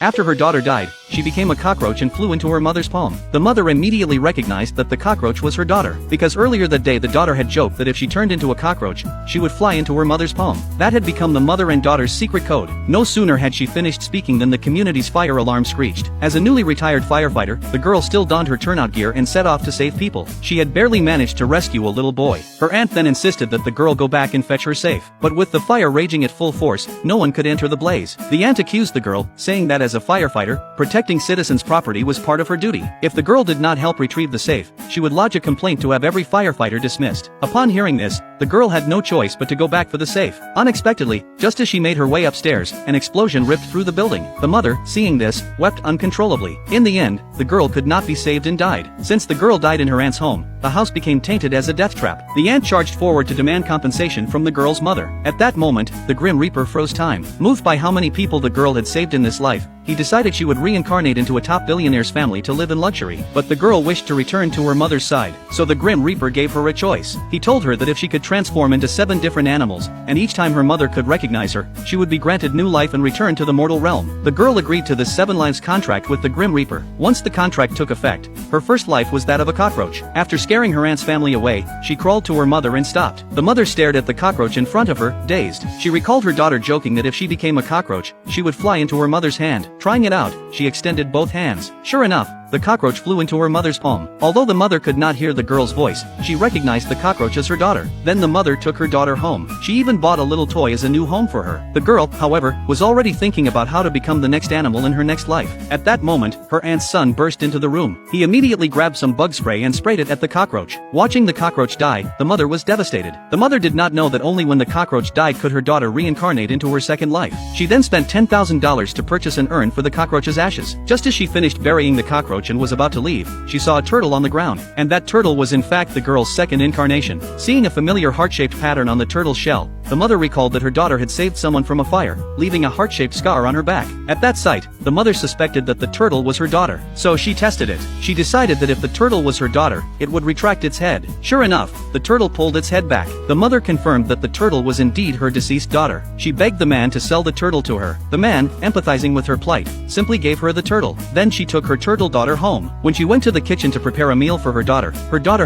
After her daughter died, she became a cockroach and flew into her mother's palm. The mother immediately recognized that the cockroach was her daughter, because earlier that day the daughter had joked that if she turned into a cockroach, she would fly into her mother's palm. That had become the mother and daughter's secret code. No sooner had she finished speaking than the community's fire alarm screeched. As a newly retired firefighter, the girl still donned her turnout gear and set off to save people. She had barely managed to rescue a little boy. Her aunt then insisted that the girl go back and fetch her safe. But with the fire raging at full force, no one could enter the blaze. The aunt accused the girl, saying that as a firefighter, protecting citizens' property was part of her duty. If the girl did not help retrieve the safe, she would lodge a complaint to have every firefighter dismissed. Upon hearing this, the girl had no choice but to go back for the safe. Unexpectedly, just as she made her way upstairs, an explosion ripped through the building. The mother, seeing this, wept uncontrollably. In the end, the girl could not be saved and died. Since the girl died in her aunt's home, the house became tainted as a death trap. The aunt charged forward to demand compensation from the girl's mother. At that moment, the Grim Reaper froze time. Moved by how many people the girl had saved in this life, he decided she would reincarnate into a top billionaire's family to live in luxury. But the girl wished to return to her mother's side, so the Grim Reaper gave her a choice. He told her that if she could transform into 7 different animals, and each time her mother could recognize her, she would be granted new life and return to the mortal realm. The girl agreed to this 7 lives contract with the Grim Reaper. Once the contract took effect, her first life was that of a cockroach. After scaring her aunt's family away, she crawled to her mother and stopped. The mother stared at the cockroach in front of her, dazed. She recalled her daughter joking that if she became a cockroach, she would fly into her mother's hand. Trying it out, she extended both hands. Sure enough, the cockroach flew into her mother's palm. Although the mother could not hear the girl's voice, she recognized the cockroach as her daughter. Then the mother took her daughter home. She even bought a little toy as a new home for her. The girl, however, was already thinking about how to become the next animal in her next life. At that moment, her aunt's son burst into the room. He immediately grabbed some bug spray and sprayed it at the cockroach. Watching the cockroach die, the mother was devastated. The mother did not know that only when the cockroach died could her daughter reincarnate into her second life. She then spent $10,000 to purchase an urn for the cockroach's ashes. Just as she finished burying the cockroach and was about to leave, she saw a turtle on the ground, and that turtle was in fact the girl's second incarnation. Seeing a familiar heart-shaped pattern on the turtle's shell, the mother recalled that her daughter had saved someone from a fire, leaving a heart-shaped scar on her back. At that sight, the mother suspected that the turtle was her daughter, so she tested it. She decided that if the turtle was her daughter, it would retract its head. Sure enough, the turtle pulled its head back. The mother confirmed that the turtle was indeed her deceased daughter. She begged the man to sell the turtle to her. The man, empathizing with her plight, simply gave her the turtle. Then she took her turtle daughter home. When she went to the kitchen to prepare a meal for her daughter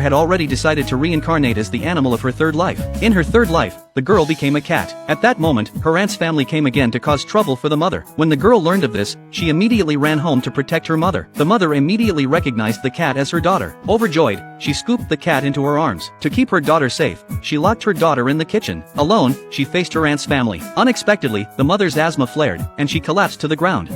had already decided to reincarnate as the animal of her third life. In her third life, the girl became a cat. At that moment, her aunt's family came again to cause trouble for the mother. When the girl learned of this, she immediately ran home to protect her mother. The mother immediately recognized the cat as her daughter. Overjoyed, she scooped the cat into her arms. To keep her daughter safe, she locked her daughter in the kitchen. Alone, she faced her aunt's family. Unexpectedly, the mother's asthma flared, and she collapsed to the ground.